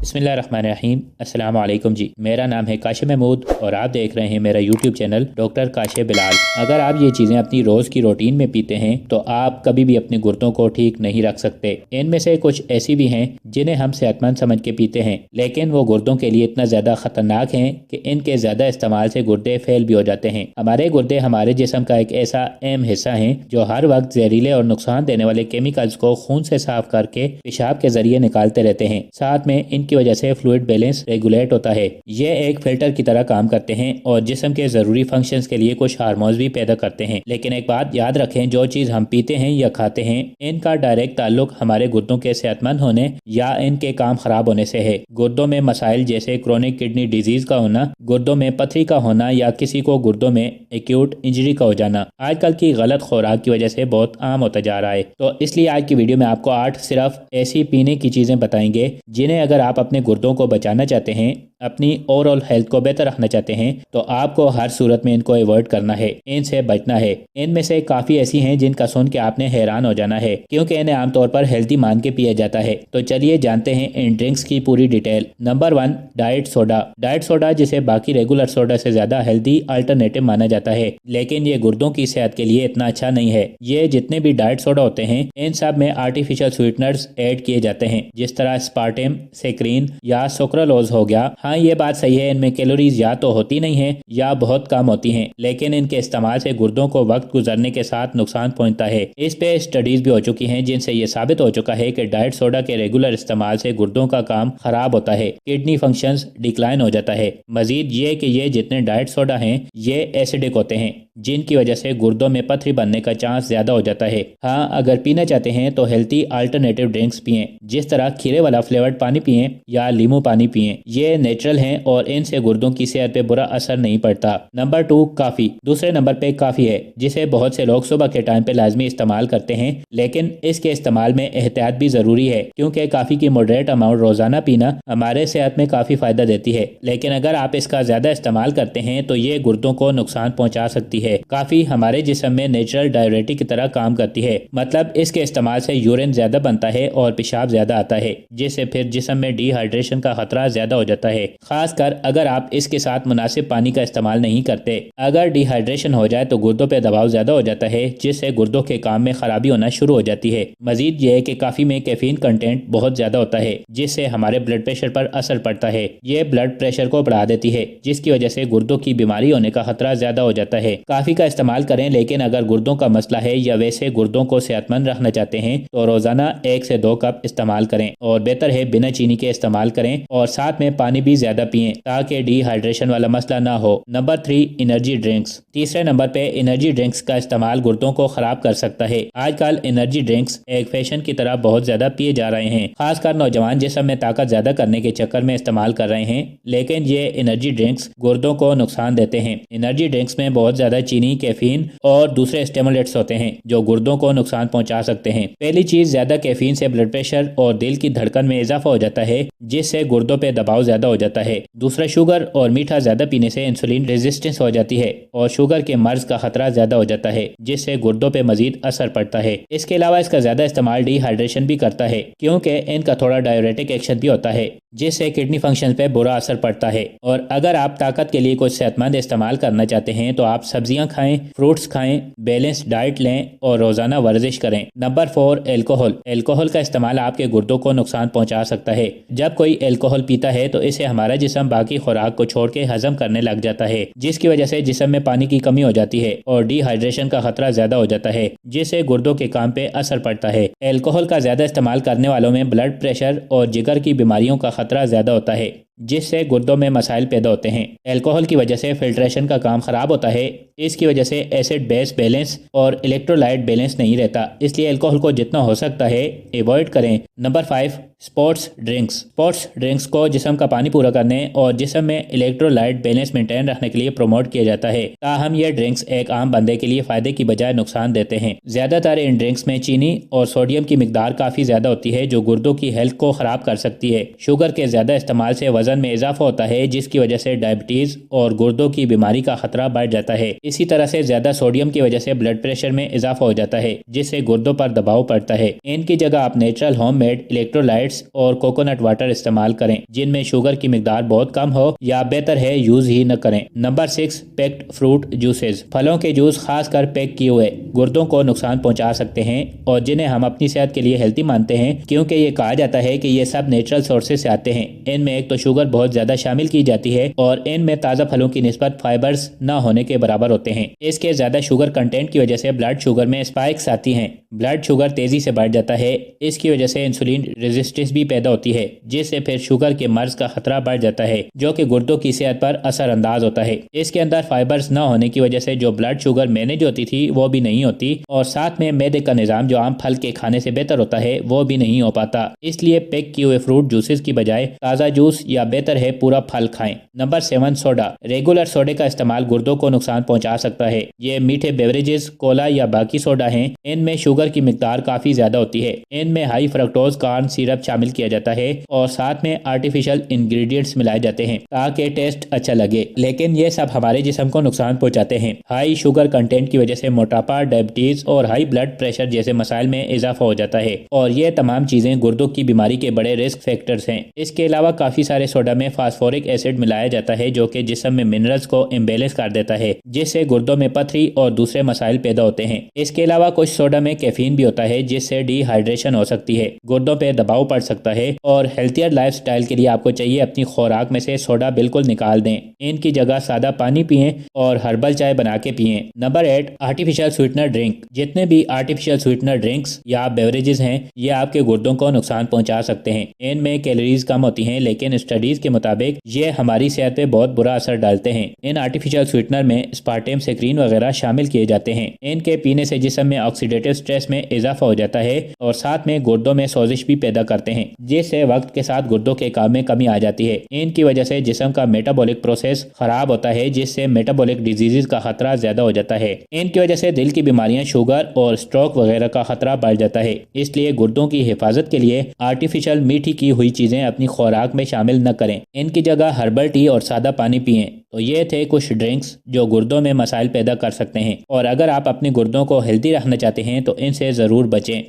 बिस्मिल्लाहिर्रहमानिर्रहीम। अस्सलाम वालेकुम जी। मेरा नाम है काशिफ महमूद और आप देख रहे हैं मेरा YouTube channel doctor Kashif Bilal. अगर आप ये चीज़ें अपनी रोज़ की रूटीन में पीते हैं तो आप कभी भी अपने गुर्दों को ठीक नहीं रख सकते। इनमें से कुछ ऐसी भी हैं जिन्हें हम सेहतमंद समझ के पीते हैं, लेकिन वो गुर्दों के लिए इतना ज़्यादा ख़तरनाक हैं कि इनके ज़्यादा इस्तेमाल से गुर्दे फेल भी हो जाते हैं। हमारे गुर्दे हमारे जिस्म का एक ऐसा अहम हिस्सा हैं जो हर वक्त जहरीले और नुकसान देने वाले केमिकल्स को खून से साफ करके पेशाब के जरिए निकालते रहते हैं। साथ में इनकी वजह से फ्लूइड बैलेंस रेगुलेट होता है। ये एक फिल्टर की तरह काम करते हैं और जिस्म के ज़रूरी फंक्शंस के लिए कुछ हार्मोन्स भी पैदा करते हैं। लेकिन एक बात याद रखें, जो चीज़ हम पीते हैं या खाते हैं इनका डायरेक्ट ताल्लुक हमारे गुर्दों के सेहतमंद होने या इनके काम खराब होने से है। गुर्दों में मसाइल जैसे क्रोनिक किडनी डिजीज का होना, गुर्दों में पथरी का होना या किसी को गुर्दों में एक्यूट इंजरी का हो जाना आजकल की गलत खुराक की वजह से बहुत आम होता जा रहा है। तो इसलिए आज की वीडियो में आपको 8 सिर्फ ऐसी पीने की चीज़ें बताएंगे जिन्हें अगर आप अपने गुर्दों को बचाना चाहते हैं, अपनी ओवरऑल हेल्थ को बेहतर रखना चाहते हैं तो आपको हर सूरत में इनको अवॉइड करना है, इनसे बचना है। इनमें से काफ़ी ऐसी हैं जिनका सुन के आपने हैरान हो जाना है क्योंकि इन्हें आमतौर पर हेल्दी मान के पिया जाता है। तो चलिए जानते हैं इन ड्रिंक्स की पूरी detail. Number 1, diet soda. Diet soda जिसे बाकी रेगुलर सोडा से ज़्यादा हेल्दी अल्टरनेटिव माना जाता है, लेकिन ये गुर्दों की सेहत के लिए इतना अच्छा नहीं है। ये जितने भी डाइट सोडा होते हैं इन सब में आर्टिफिशियल स्वीटनर्स ऐड किए जाते हैं, जिस तरह स्पार्टेम, सेक्रीन या सुक्रालोज हो गया। हाँ, ये बात सही है, इनमें कैलोरीज या तो होती नहीं है या बहुत कम होती हैं, लेकिन इनके इस्तेमाल से गुर्दों को वक्त गुजरने के साथ नुकसान पहुंचता है। इस पे स्टडीज भी हो चुकी हैं जिनसे ये साबित हो चुका है कि डाइट सोडा के रेगुलर इस्तेमाल से गुर्दों का काम खराब होता है, किडनी फंक्शंस डिक्लाइन हो जाता है। मजीद ये कि ये जितने डाइट सोडा हैं ये एसिडिक होते हैं, जिनकी वजह से गुर्दों में पथरी बनने का चांस ज्यादा हो जाता है। हाँ, अगर पीना चाहते हैं तो हेल्थी अल्टरनेटिव ड्रिंक्स पिएं, जिस तरह खीरे वाला फ्लेवर्ड पानी पिएं या नींबू पानी पिएं। ये नेचुरल हैं और इनसे गुर्दों की सेहत पे बुरा असर नहीं पड़ता। नंबर 2, काफी। दूसरे नंबर पे काफी है, जिसे बहुत से लोग सुबह के टाइम पे लाजमी इस्तेमाल करते हैं, लेकिन इसके इस्तेमाल में एहतियात भी जरूरी है क्योंकि काफी की मॉडरेट अमाउंट रोजाना पीना हमारे सेहत में काफी फायदा देती है। लेकिन अगर आप इसका ज्यादा इस्तेमाल करते हैं तो ये गुर्दों को नुकसान पहुंचा सकती है। काफी हमारे जिस्म में नेचुरल डायरेटिक की तरह काम करती है, मतलब इसके इस्तेमाल से यूरिन ज्यादा बनता है और पेशाब ज्यादा आता है, जिससे फिर जिस्म में डिहाइड्रेशन का खतरा ज्यादा हो जाता है, खासकर अगर आप इसके साथ मुनासिब पानी का इस्तेमाल नहीं करते। अगर डिहाइड्रेशन हो जाए तो गुर्दों पे दबाव ज्यादा हो जाता है, जिससे गुर्दों के काम में खराबी होना शुरू हो जाती है। मजीद ये है कि काफी में कैफीन कंटेंट बहुत ज्यादा होता है, जिससे हमारे ब्लड प्रेशर पर असर पड़ता है। ये ब्लड प्रेशर को बढ़ा देती है, जिसकी वजह से गुर्दों की बीमारी होने का खतरा ज्यादा हो जाता है। काफी का इस्तेमाल करें, लेकिन अगर गुर्दों का मसला है या वैसे गुर्दों को सेहतमंद रखना चाहते हैं तो रोजाना 1 से 2 कप इस्तेमाल करें और बेहतर है बिना चीनी के इस्तेमाल करें और साथ में पानी भी ज्यादा पिएं ताकि डिहाइड्रेशन वाला मसला ना हो। Number 3, energy drinks. तीसरे नंबर पे एनर्जी ड्रिंक्स का इस्तेमाल गुर्दों को खराब कर सकता है। आजकल एनर्जी ड्रिंक्स एक फैशन की तरह बहुत ज्यादा पिए जा रहे हैं, खासकर नौजवान जिस्म में ताकत ज्यादा करने के चक्कर में इस्तेमाल कर रहे हैं, लेकिन ये एनर्जी ड्रिंक्स गुर्दों को नुकसान देते हैं। एनर्जी ड्रिंक्स में बहुत ज्यादा चीनी, कैफीन और दूसरे स्टिमुलेंट्स होते हैं जो गुर्दों को नुकसान पहुंचा सकते हैं। पहली चीज, ज्यादा कैफीन से ब्लड प्रेशर और दिल की धड़कन में इजाफा हो जाता है, जिससे गुर्दों पे दबाव ज्यादा हो जाता है। दूसरा, शुगर और मीठा ज्यादा पीने से इंसुलिन रेजिस्टेंस हो जाती है और शुगर के मर्ज का खतरा ज्यादा हो जाता है, जिससे गुर्दों पे मजीद असर पड़ता है। इसके अलावा इसका ज्यादा इस्तेमाल डिहाइड्रेशन भी करता है क्योंकि इनका थोड़ा डायरेटिक एक्शन भी होता है, जिससे किडनी फंक्शन पे बुरा असर पड़ता है। और अगर आप ताकत के लिए कुछ सेहतमंद इस्तेमाल करना चाहते हैं तो आप सब्जियां खाएं, फ्रूट्स खाएं, बैलेंस डाइट लें और रोजाना वर्जिश करें। Number 4, alcohol. एल्कोहल का इस्तेमाल आपके गुर्दों को नुकसान पहुंचा सकता है। जब कोई एल्कोहल पीता है तो इसे हमारा जिस्म बाकी खुराक को छोड़ के हजम करने लग जाता है, जिसकी वजह से जिस्म में पानी की कमी हो जाती है और डिहाइड्रेशन का खतरा ज्यादा हो जाता है, जिससे गुर्दों के काम पे असर पड़ता है। एल्कोहल का ज्यादा इस्तेमाल करने वालों में ब्लड प्रेशर और जिगर की बीमारियों का खतरा ज्यादा होता है, जिससे गुर्दों में मसाइल पैदा होते हैं। एल्कोहल की वजह से फिल्ट्रेशन का काम खराब होता है, इसकी वजह से एसिड बेस बैलेंस और इलेक्ट्रोलाइट बैलेंस नहीं रहता, इसलिए एल्कोहल को जितना हो सकता है अवॉइड करें। Number 5, sports drinks. Sports drinks को जिस्म का पानी पूरा करने और जिस्म में इलेक्ट्रोलाइट बैलेंस मेंटेन रखने के लिए प्रमोट किया जाता है। ताहम ये ड्रिंक्स एक आम बंदे के लिए फायदे की बजाय नुकसान देते हैं। ज्यादातर इन ड्रिंक्स में चीनी और सोडियम की मिकदार काफी ज्यादा होती है जो गुर्दों की हेल्थ को खराब कर सकती है। शुगर के ज्यादा इस्तेमाल से وزن میں اضافہ ہوتا ہے جس کی وجہ سے ڈائبٹیز اور گردوں کی بیماری کا خطرہ بڑھ جاتا ہے۔ اسی طرح سے زیادہ سوڈیم کی وجہ سے بلڈ پریشر میں اضافہ ہو جاتا ہے جس سے گردوں پر دباؤ پڑتا ہے۔ ان کی جگہ آپ نیچرل ہوم میڈ الیکٹرولائٹس اور کوکونٹ واٹر استعمال کریں جن میں شوگر کی مقدار بہت کم ہو، یا بہتر ہے یوز ہی نہ کریں۔ Number 6، packed fruit juices. پھلوں کے جوس خاص کر پیک کیے ہوئے گردوں کو نقصان پہنچا سکتے ہیں اور جنہیں ہم اپنی صحت کے لیے ہیلتھی مانتے ہیں کیونکہ یہ کہا جاتا ہے کہ یہ سب نیچرل سورسز سے آتے ہیں۔ ان میں ایک تو شوگر بہت زیادہ شامل کی جاتی ہے اور ان میں تازہ پھلوں کی نسبت فائبرز نہ ہونے کے برابر ہوتے ہیں۔ اس کے زیادہ شوگر کنٹینٹ کی وجہ سے بلڈ شوگر میں اسپائکس آتی ہیں، بلڈ شوگر تیزی سے بڑھ جاتا ہے۔ اس کی وجہ سے انسولین ریزسٹنس بھی پیدا ہوتی ہے جس سے پھر شوگر کے مرض کا خطرہ بڑھ جاتا ہے جو کہ گردوں کی صحت پر اثر انداز ہوتا ہے۔ اس کے اندر فائبرز نہ ہونے کی وجہ سے جو بلڈ شوگر مینیج ہوتی تھی وہ بھی نہیں ہوتی، اور ساتھ میں معدے کا نظام جو عام پھل کے کھانے سے بہتر ہوتا ہے وہ بھی نہیں ہو پاتا۔ اس لیے پیک کیے ہوئے فروٹ جوسز کی بجائے تازہ جوس یا بہتر ہے پورا پھل کھائیں۔ Number 7، soda. ریگولر سوڈے کا استعمال گردوں کو نقصان پہنچا سکتا ہے۔ یہ میٹھے بیوریجز، کولا یا باقی سوڈا ہیں، ان میں شوگر کی مقدار کافی زیادہ ہوتی ہے۔ ان میں ہائی فرکٹوز کارن سیرپ شامل کیا جاتا ہے اور ساتھ میں آرٹیفیشل انگریڈینٹس ملائے جاتے ہیں تاکہ ٹیسٹ اچھا لگے، لیکن یہ سب ہمارے جسم کو نقصان پہنچاتے ہیں۔ ہائی شوگر کنٹینٹ کی وجہ سے موٹاپا، ڈائبٹیز اور ہائی بلڈ پریشر جیسے مسائل میں اضافہ ہو جاتا ہے، اور یہ تمام چیزیں گردوں کی بیماری کے بڑے رسک فیکٹرز ہیں۔ اس کے علاوہ کافی سارے سوڈا میں فاسفورک ایسڈ ملایا جاتا ہے جو کہ جسم میں منرلز کو امبیلنس کر دیتا ہے جس سے گردوں میں پتھری اور دوسرے مسائل پیدا ہوتے ہیں۔ اس کے علاوہ کچھ سوڈا میں کیفین بھی ہوتا ہے جس سے ڈی ہائیڈریشن ہو سکتی ہے، گردوں پہ دباؤ پڑ سکتا ہے، اور ہیلتھیئر لائف سٹائل کے لیے آپ کو چاہیے اپنی خوراک میں سے سوڈا بالکل نکال دیں۔ ان کی جگہ سادہ پانی پئیں اور ہربل چائے بنا کے پئیں۔ Number 8، artificial sweetener drink. جتنے بھی آرٹیفیشل سویٹنر ڈرنکس یا بیوریجز ہیں یہ آپ کے گردوں کو نقصان پہنچا سکتے ہیں۔ ان میں کیلوریز کم ہوتی ہیں لیکن اسٹڈیز کے مطابق یہ ہماری صحت پہ بہت برا اثر ڈالتے ہیں۔ ان آرٹیفیشل سویٹنر میں اسپارٹیم، سیکرین وغیرہ شامل کیے جاتے ہیں۔ ان کے پینے سے جسم میں آکسیڈیٹیو سٹریس میں اضافہ ہو جاتا ہے اور ساتھ میں گردوں میں سوزش بھی پیدا کرتے ہیں جس سے وقت کے ساتھ گردوں کے کام میں کمی آ جاتی ہے۔ ان کی وجہ سے جسم کا میٹابولک پروسیس خراب ہوتا ہے جس سے میٹابولک ڈیزیزز کا خطرہ زیادہ ہو جاتا ہے۔ ان کی وجہ سے دل کی بیماریاں، شوگر اور سٹروک وغیرہ کا خطرہ بڑھ جاتا ہے۔ اس لیے گردوں کی حفاظت کے لیے آرٹیفیشل میٹھی کی ہوئی چیزیں اپنی خوراک میں شامل نہ کریں۔ ان کی جگہ ہربل ٹی اور سادہ پانی پئیں۔ تو یہ تھے کچھ ڈرنکس جو گردوں میں مسائل پیدا کر سکتے ہیں، اور اگر آپ اپنے گردوں کو ہیلتھی رکھنا چاہتے ہیں تو ان سے ضرور بچیں۔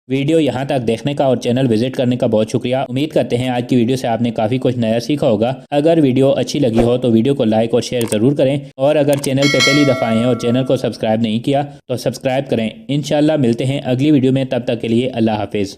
ویڈیو یہاں تک دیکھنے کا اور چینل وزٹ کرنے کا بہت شکریہ۔ امید کرتے ہیں آج کی ویڈیو سے آپ نے کافی کچھ نیا سیکھا ہوگا۔ اگر ویڈیو اچھی لگی ہو تو ویڈیو کو لائک اور شیئر ضرور کریں، اور اگر چینل پہ پہلی دفعہ آئے ہیں اور چینل کو سبسکرائب نہیں کیا تو سبسکرائب کریں۔ انشاءاللہ ملتے ہیں اگلی ویڈیو میں، تب تک کے لیے اللہ حافظ۔